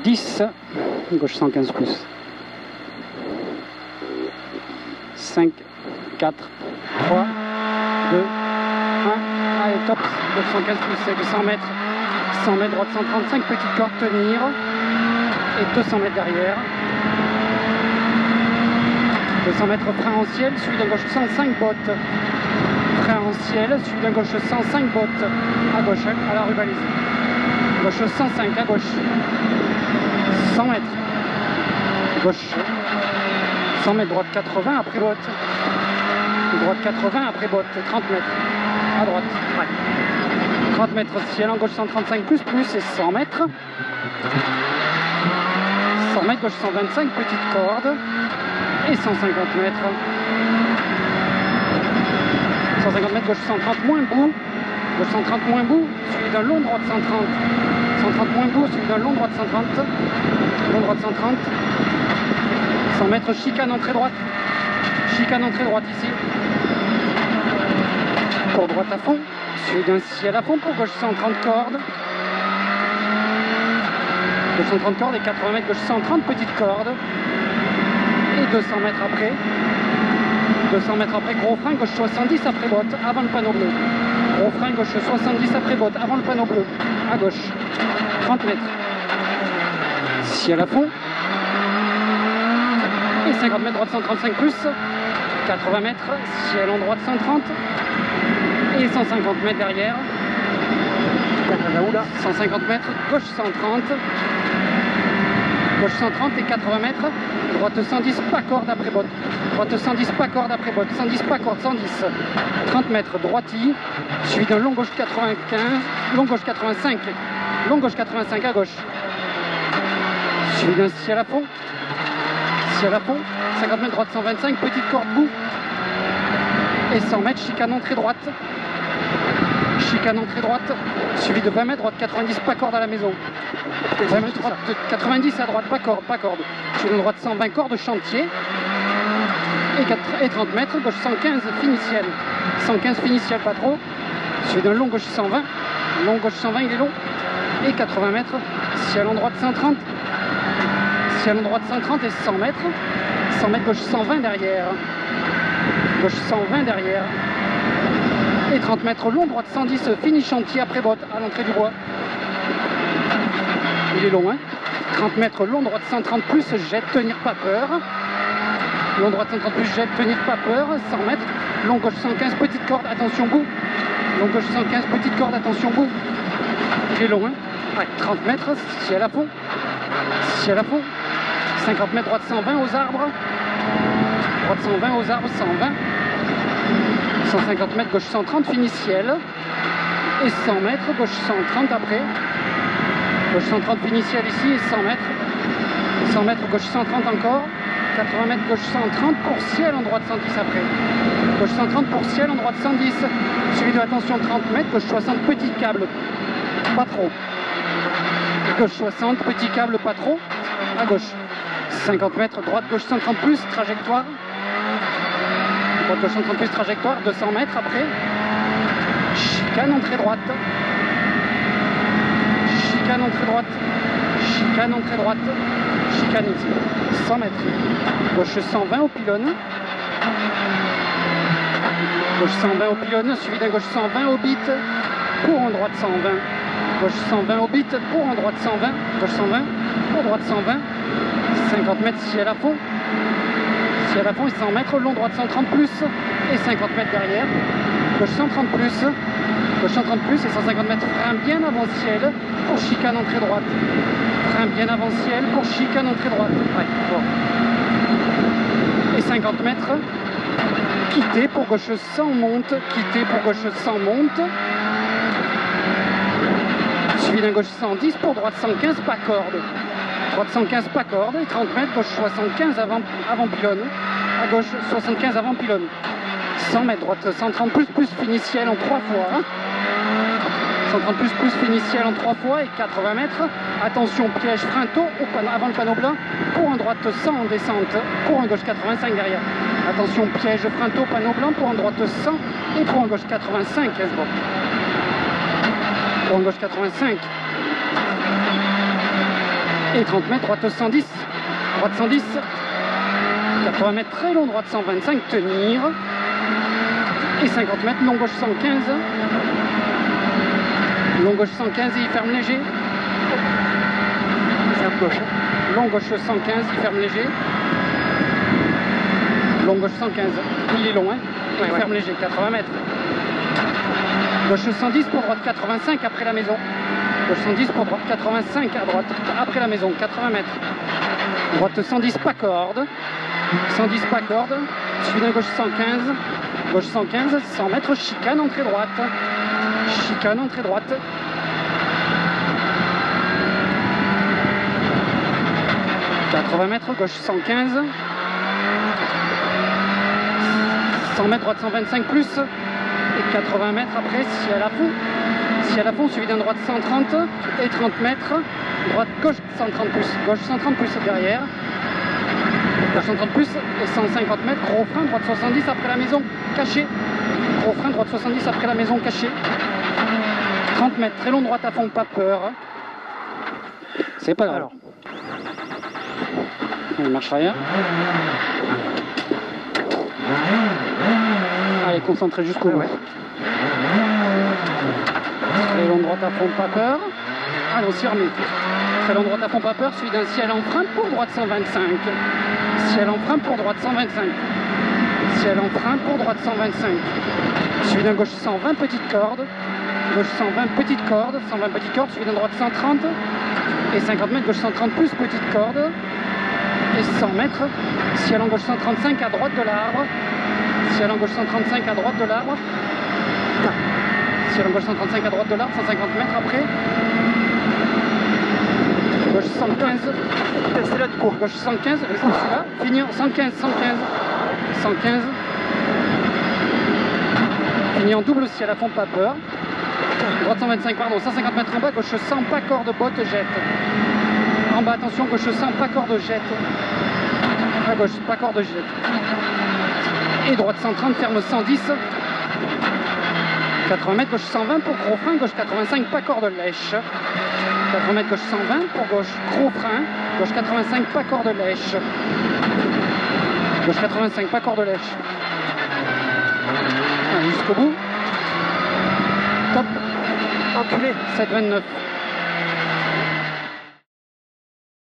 10, gauche 115 plus. 5, 4, 3, 2, 1. Allez, top, gauche 115 plus, c'est de 100 mètres. 100 mètres, droite 135, petite corde, tenir. Et 200 mètres derrière. 200 mètres frein en ciel, suivi d'un gauche 105 bottes. Frein en ciel, suivi d'un gauche 105 bottes. À gauche, à la rubalise. Gauche 105 à gauche. 100 mètres. Gauche. 100 mètres, droite 80 après botte. Droite 80 après botte. 30 mètres. À droite. Ouais. 30 mètres ciel en gauche 135 plus et 100 mètres. 100 mètres, gauche 125, petite corde. Et 150 mètres. 150 mètres, gauche 130 moins bout. Gauche 130 moins bout, suivi d'un long droite 130. 130 moins bout, suivi d'un long droite 130. Long droite 130. 100 mètres, chicane entrée droite. Chicane entrée droite ici. Pour droite à fond. Suivi d'un ciel à fond pour gauche 130 cordes. Gauche 130 cordes et 80 mètres, gauche 130 petites cordes. Et 200 mètres après. 200 mètres après, gros frein, gauche 70 après botte, avant le panneau bleu. Gros frein, gauche 70 après botte, avant le panneau bleu. À gauche. 30 mètres. Ciel à fond. Et 50 mètres, droite 135 plus. 80 mètres, ciel en droite 130. Et 150 mètres derrière. 150 mètres, gauche 130. Gauche 130 et 80 mètres. Droite 110, pas corde après botte. Droite 110, pas corde après botte. 110, pas corde, 110. 30 mètres, droitie. Suivi d'un long gauche 95. Long gauche 85. Long gauche 85 à gauche. Suivi d'un ciel à fond. Ciel à fond. 50 mètres, droite 125. Petite corde bout. Et 100 mètres, chicane entrée droite. Chicane entrée droite, suivi de 20 mètres, droite 90, pas corde à la maison. 20 mètres, droite 90 à droite, pas corde, pas corde. Suivi de droite 120, corde, chantier. Et 30 mètres, gauche 115, finiciel. 115, finiciel, pas trop. Suivi d'un long gauche 120. Long gauche 120, il est long. Et 80 mètres, ciel en droite 130. Ciel en droite 130 et 100 mètres. 100 mètres, gauche 120 derrière. Gauche 120 derrière. Et 30 mètres long, droite 110, fini chantier après botte, à l'entrée du bois. Il est long, hein. 30 mètres long, droite 130 plus, jette, tenir, pas peur. Long, droite 130 plus, jette, tenir, pas peur. 100 mètres, long, gauche 115, petite corde, attention, bout. Long, gauche 115, petite corde, attention, bout. Il est long, hein. Ouais, 30 mètres, ciel à fond. Ciel à fond. 50 mètres, droite 120 aux arbres. Droite 120 aux arbres, 120. 150 mètres, gauche 130, fini ciel. Et 100 mètres, gauche 130 après. Gauche 130, fini ciel ici. Et 100 mètres. 100 mètres, gauche 130 encore. 80 mètres, gauche 130 pour ciel en droite 110 après. Gauche 130 pour ciel en droite 110. Suivi de attention 30 mètres, gauche 60, petit câble. Pas trop. Gauche 60, petit câble, pas trop. À gauche. 50 mètres, droite, gauche 130 plus, trajectoire. Droite, gauche 130 plus, trajectoire, 200 mètres après. Chicane, entrée droite. Chicane, entrée droite. Chicane, entrée droite. Chicane ici. 100 mètres. Gauche 120 au pylône. Gauche 120 au pylône, suivi d'un gauche 120 au bit. Pour en droite 120. Gauche 120 au bit, pour en droite 120. Gauche 120, pour droite 120. 50 mètres ciel à fond. Ciel à fond et 100 mètres, long droite 130 plus et 50 mètres derrière. Gauche 130 plus. Gauche 130 plus et 150 mètres, frein bien avant ciel pour chicane entrée droite. Frein bien avant ciel pour chicane entrée droite. Ouais, bon. Et 50 mètres, quitter pour gauche 100 monte, quitter pour gauche 100 monte. Suivi d'un gauche 110 pour droite 115, pas corde. Droite 115, pas corde. Et 30 mètres, gauche 75 avant pylône. À gauche 75 avant pylône. 100 mètres, droite 130 plus, fini ciel en 3 fois. 130 plus, fini ciel en 3 fois. Et 80 mètres, attention, piège, frein tôt avant le panneau blanc. Pour un droite 100 en descente. Pour un gauche 85 derrière. Attention, piège, frein tôt, panneau blanc. Pour un droite 100 et pour un gauche 85. Bon. Pour un gauche 85. Et 30 mètres, droite 110. Droite 110. 80 mètres, très long, droite 125, tenir. Et 50 mètres, long gauche 115. Long gauche 115 et il ferme léger. Ferme gauche. Long gauche 115, il ferme léger. Long gauche 115. Il est long, hein. Il ferme léger, 80 mètres. Gauche 110 pour droite 85 après la maison. Gauche 110 pour droite 85 à droite après la maison, 80 mètres. Droite 110 pas corde. 110 pas corde. Suivi d'un gauche 115. Gauche 115, 100 mètres, chicane, entrée droite. Chicane, entrée droite. « 80 mètres, gauche 115. 100 mètres, droite 125 plus. Et 80 mètres après, ciel à fond. Ciel à fond, suivi d'un droite 130 et 30 mètres. Droite, gauche 130 plus. Gauche 130 plus derrière. Gauche 130 plus et 150 mètres. Gros frein, droite 70 après la maison, caché. Gros frein, droite 70 après la maison, caché. 30 mètres, très long, droite à fond, pas peur. C'est pas grave. Alors. Allez, marche arrière. Allez, concentré jusqu'au bout. Très long, droite à fond, pas peur. Allez, on s'y remet. Très long, droite à fond, pas peur, suivi d'un ciel en frein pour droite 125. Ciel en frein pour droite 125. Ciel en frein pour droite 125. Suivi d'un gauche 120, petite corde. Gauche 120, petite corde. 120, petite corde, suivi d'un droite 130. Et 50 mètres, gauche 130 plus, petite corde. Et 100 mètres, ciel en gauche 135 à droite de l'arbre. Ciel en gauche 135 à droite de l'arbre. Ciel en gauche 135 à droite de l'arbre, 150 mètres après. Gauche 115. C'est là du coup. Gauche 115, restez là. Fini en 115, 115. 115. Fini en double ciel à fond, pas peur. Droite 125, pardon, 150 mètres en bas, gauche 100, pas corde, botte, jette. En bas, attention, gauche 100, pas corde, jette. À gauche, pas corde, jette. Et droite 130, ferme 110. 80 mètres, gauche 120 pour gros frein, gauche 85, pas corde, lèche. 80 mètres, gauche 120 pour gauche, gros frein. Gauche 85, pas corde, lèche. Gauche 85, pas corde, lèche. Allez, jusqu'au bout. Top. Enculé. 7,29.